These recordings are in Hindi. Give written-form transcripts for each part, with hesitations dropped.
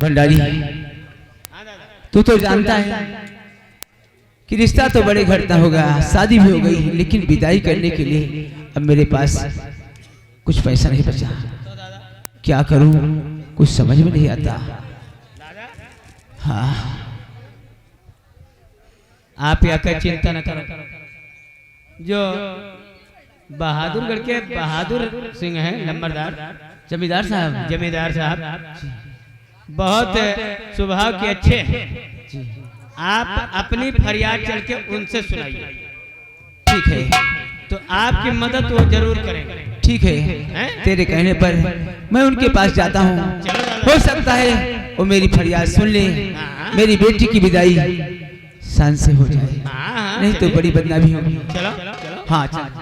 भंडारी, तू तो जानता है कि रिश्ता तो बड़े घटना होगा, शादी भी हो गई, लेकिन विदाई करने के लिए अब मेरे पास कुछ पैसा नहीं बचा। क्या करूं, कुछ समझ में नहीं आता। हाँ, आप यहाँ का चिंता न करो। जो बहादुरगढ़ के बहादुर सिंह हैं, नंबरदार जमींदार साहब, जमींदार साहब बहुत स्वभाव के अच्छे हैं। आप अपनी फरियाद चल के उनसे सुनाइए। ठीक है, तो आपकी मदद वो जरूर करेंगे। ठीक है, तेरे कहने पर मैं उनके पास जाता हूँ। हो सकता है वो मेरी फरियाद सुन ले, मेरी बेटी की विदाई शान से हो जाए, नहीं तो बड़ी बदनामी होगी। चलो हाँ चल।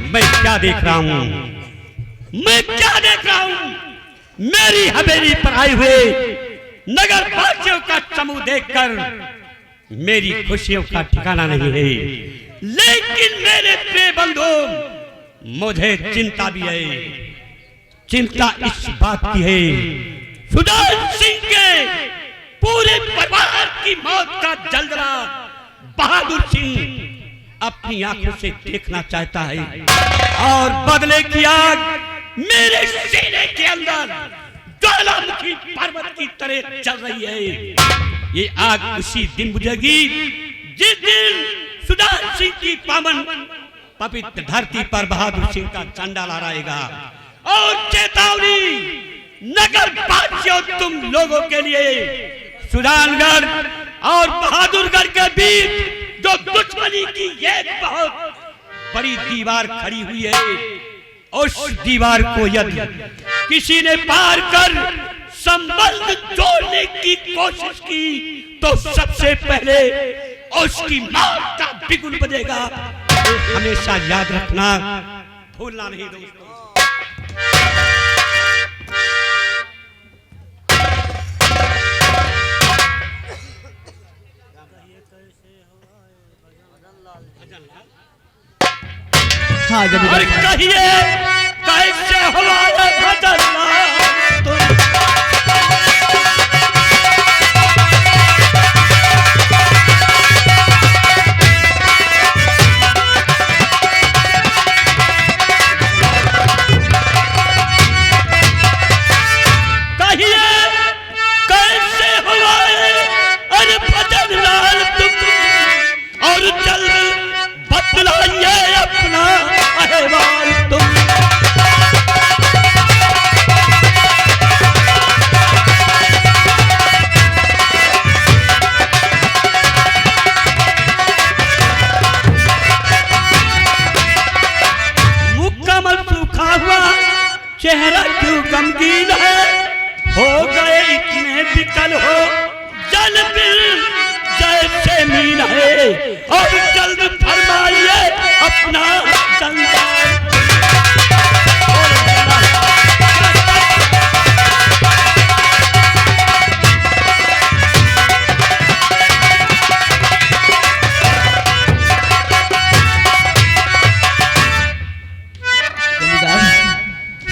मैं क्या देख रहा हूँ, मैं क्या देख रहा हूँ? मेरी हवेली पर आए हुए नगर वासियों का समूह देखकर मेरी खुशियों का ठिकाना नहीं है। लेकिन मेरे प्रिय बंधु, मुझे चिंता भी है। चिंता इस बात की है, सुजान सिंह के पूरे परिवार की मौत का जलजला बहादुर सिंह अपनी आंखों से देखना चाहता है, और बदले की आग मेरे सीने के अंदर ज्वालामुखी पर्वत की तरह चल रही है। ये आग उसी दिन बुझेगी जिस दिन सुजान सिंह की पावन पवित्र धरती पर बहादुर सिंह का झंडा लहराएगा। और चेतावनी नगर वासियों, तुम लोगों के लिए सुजानगढ़ और बहादुरगढ़ के बीच जो दुश्मनी की एक बहुत बड़ी दीवार खड़ी हुई है, उस दीवार को यदि किसी ने पार कर संबंध जोड़ने की कोशिश की तो सबसे पहले उसकी मौत का बिगुल बजेगा। हमेशा याद रखना, भूलना नहीं दोस्तों। हाँ और कहिए कैसे हमारे भजन चेहरा क्यों गमगीन है, हो गए इतने विकल हो, जल बिल जैसे मीन है, और जल्द फरमाइए अपना संसार।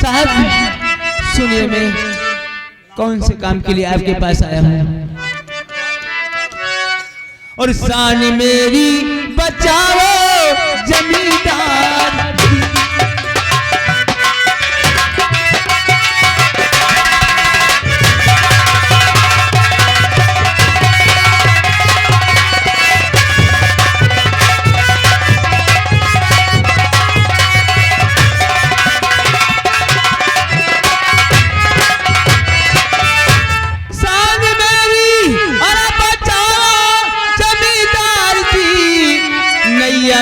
साहब सुनिए, मैं कौन से काम के लिए आपके पास आया हूँ, और शान मेरी बचाओ जमींदार।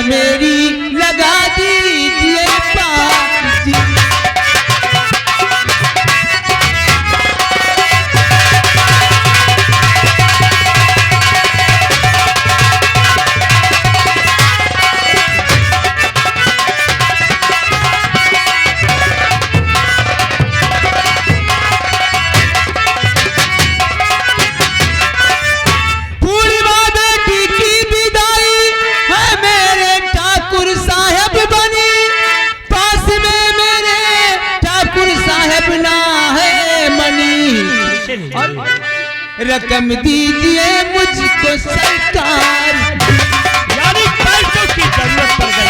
मेरी लगा दीजिए पार जी। पूरी बेटी की विदाई है मेरे रकम दीजिए मुझको सरकार। यानी पैसों की जरूरत पड़ गई।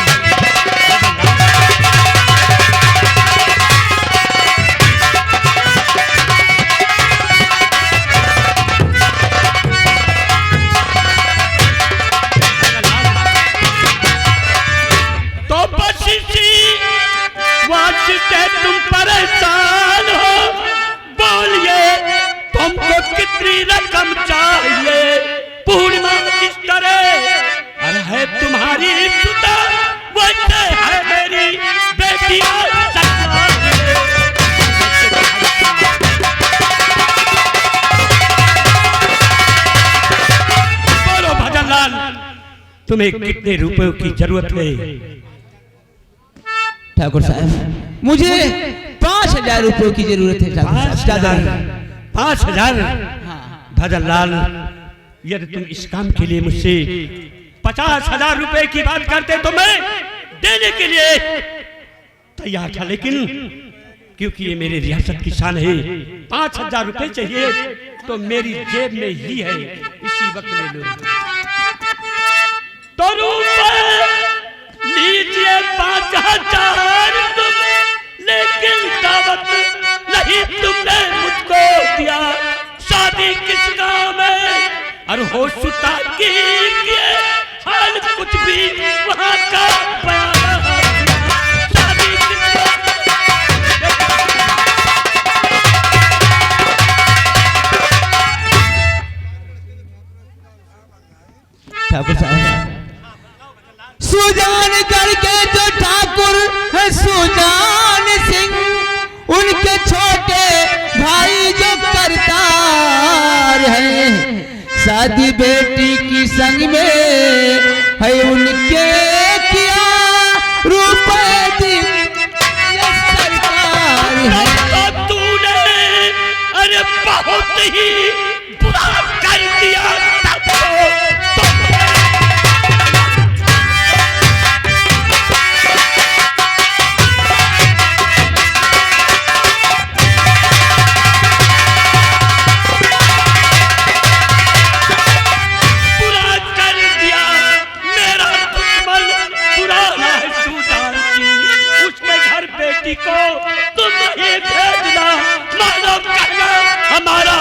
तो बस इसी वास्ते तुम परेशान हो, बोलिए तुमको कितनी रकम चाहिए? पूर्णिमा किस तरह अरे है तुम्हारी सुता, वैसे है मेरी बेटी। बोलो भजनलाल, तुम्हें कितने रुपयों की जरूरत है? ठाकुर साहब मुझे 5,000 रुपयों की जरूरत है ठाकुर साहब, ज्यादा नहीं। 5,000? हाँ। भजनलाल, यदि तुम इस काम के लिए मुझसे 50,000 रुपए की बात करते तो मैं देने के लिए तैयार था, लेकिन क्योंकि ये मेरे रियासत की शान है, 5,000 रुपए चाहिए तो मेरी जेब में ही है, इसी वक्त ले लो। तो लीजिए 5,000 तुम, लेकिन दावत नहीं तुमने मुझको दिया। शादी किस गाँव में और हो सुता की हाल कुछ भी वहाँ का शादी ठाकुर साहब सुजान करके जो ठाकुर है सुजान सिंह, उनके छोटे भाई जो करतार है, शादी बेटी की संग में है उनके किया, रुपए दी सरकार है। तो तूने अरे बहुत ही बुरा कर दिया। को तुम ही भेजना, मानो कहना हमारा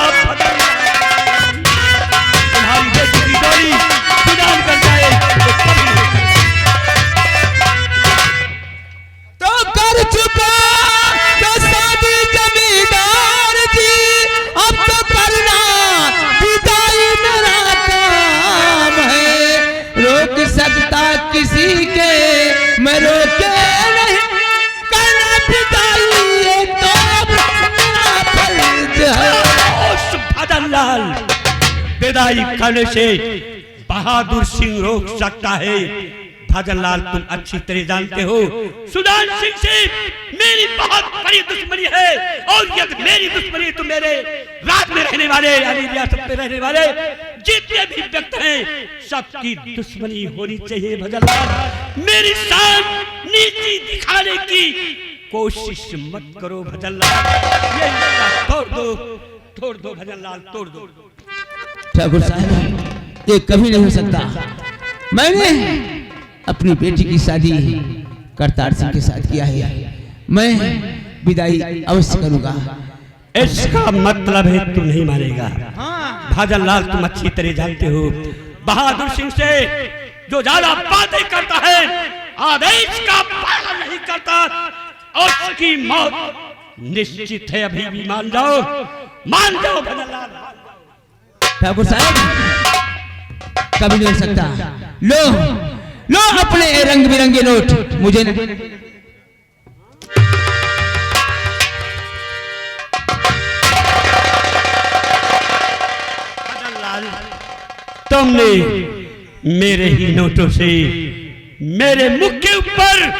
तुम्हारी बेटी की डोली सुजान कर जाए तो कर चुका तो शादी जमींदार जी, अब तो करना विदाई मेरा काम है, रोक सकता किसी के मैं रोके नहीं, भजनलाल विदाई करने से बहादुर सिंह रोक सकता है। भजनलाल तुम अच्छी तरह जानते हो सुजान सिंह से मेरी बहुत बड़ी दुश्मनी है, और यदि मेरी दुश्मनी तो मेरे राज में रहने वाले यानी रियासत में रहने वाले जितने भी व्यक्ति हैं सबकी दुश्मनी होनी चाहिए। भजनलाल मेरी शान नीति दिखाने की कोशिश मत करो भजनलाल, ये तोड़ दो भजनलाल, तोड़ दो। ठाकुर साहब ये कभी नहीं हो सकता, मैंने अपनी बेटी की शादी करतार सिंह के साथ किया है, मैं विदाई अवश्य करूंगा। इसका मतलब है तू नहीं मानेगा। भजनलाल तुम अच्छी तरह जानते हो बहादुर सिंह से जो ज्यादा बातें करता है आदेश का पालन नहीं करता, और उसकी मौत निश्चित है। अभी भी मान जाओ भजनलाल। ठाकुर साहब कभी नहीं हो सकता, लो लो अपने रंग बिरंगे नोट मुझे तुमने मेरे ही नोटों से मेरे मुख के ऊपर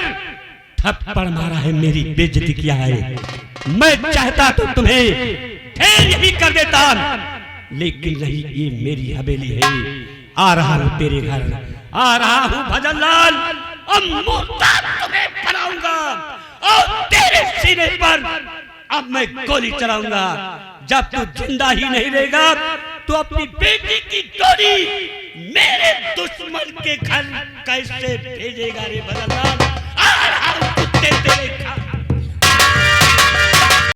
थप्पड़ मारा है, मेरी बेइज्जती किया है। मैं चाहता तो तुम्हें ढेर यही कर देता, लेकिन नहीं, ये मेरी हवेली है। आ रहा हूं तेरे घर, आ रहा हूं भजनलाल, अब मुर्दा तुम्हें बनाऊंगा और तेरे सीने पर अब मैं गोली चलाऊंगा। जब तू जिंदा ही नहीं रहेगा तू अपनी बेटी की डोरी मेरे दुश्मन के घर कैसे भेजेगा रे भगवान? कुत्ते तेरे